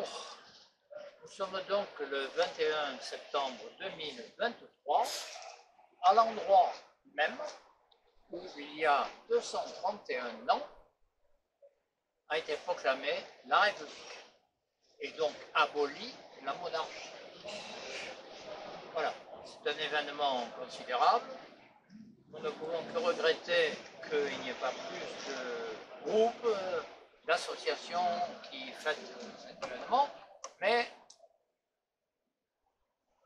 Bonjour, nous sommes donc le 21 septembre 2023, à l'endroit même où il y a 231 ans a été proclamée la République et donc abolie la monarchie. Voilà, c'est un événement considérable. Nous ne pouvons que regretter qu'il n'y ait pas plus de groupes, d'associations qui fêtent cet événement, mais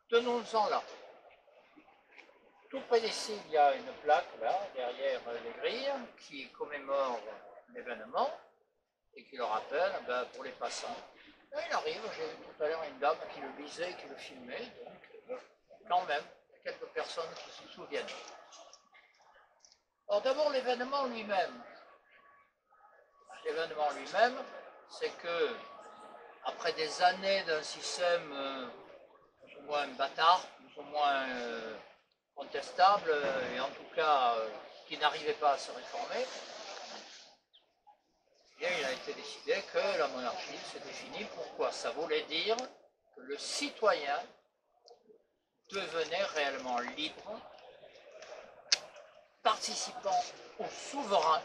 tenons-en là. Tout près d'ici, il y a une plaque, là, derrière les grilles, qui commémore l'événement et qui le rappelle pour les passants. Et il arrive, j'ai vu tout à l'heure une dame qui le lisait, qui le filmait, donc quand même, il y a quelques personnes qui se souviennent. Alors d'abord l'événement lui-même. L'événement lui-même, c'est que, après des années d'un système plus ou moins bâtard, plus ou moins contestable, et en tout cas qui n'arrivait pas à se réformer, eh bien, il a été décidé que la monarchie c'était fini. Pourquoi? Ça voulait dire que le citoyen devenait réellement libre, participant au souverain,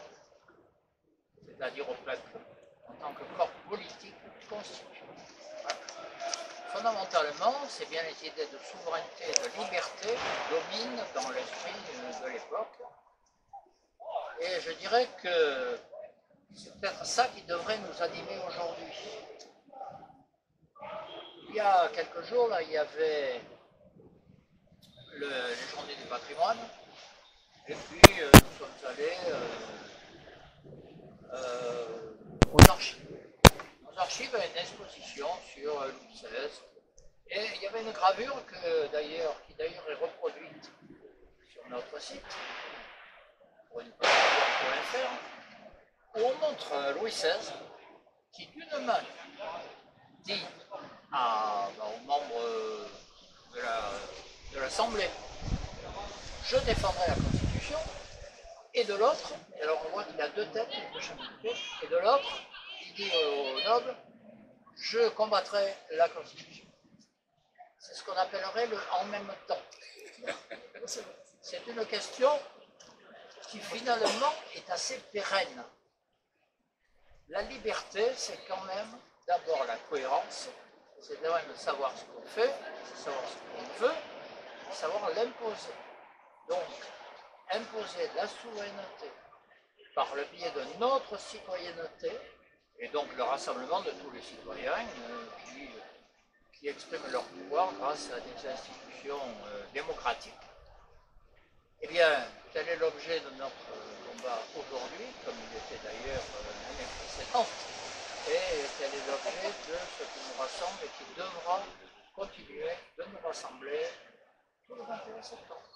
c'est-à-dire au peuple, en tant que corps politique constitué. Voilà. Fondamentalement, c'est bien les idées de souveraineté et de liberté qui dominent dans l'esprit de l'époque. Et je dirais que c'est peut-être ça qui devrait nous animer aujourd'hui. Il y a quelques jours, là, il y avait les journées du patrimoine, et puis nous sommes allés aux archives. Aux archives, il y a une exposition sur Louis XVI, et il y avait une gravure qui d'ailleurs est reproduite sur notre site, où on montre Louis XVI qui d'une main dit aux membres de l'Assemblée « Je défendrai la Constitution » et de l'autre, et alors on voit qu'il a deux têtes de chaque côté, et de l'autre, il dit aux nobles « Je combattrai la Constitution ». C'est ce qu'on appellerait le « en même temps ». C'est une question qui finalement est assez pérenne. La liberté, c'est quand même d'abord la cohérence, c'est quand même de savoir ce qu'on fait, de savoir ce qu'on veut, de savoir l'imposer. Donc, imposer la souveraineté par le biais de notre citoyenneté, et donc le rassemblement de tous les citoyens qui expriment leur pouvoir grâce à des institutions démocratiques. Eh bien, tel est l'objet de notre combat aujourd'hui, comme il était d'ailleurs l'année précédente, et tel est l'objet de ce qui nous rassemble et qui devra continuer de nous rassembler tout le 21 septembre.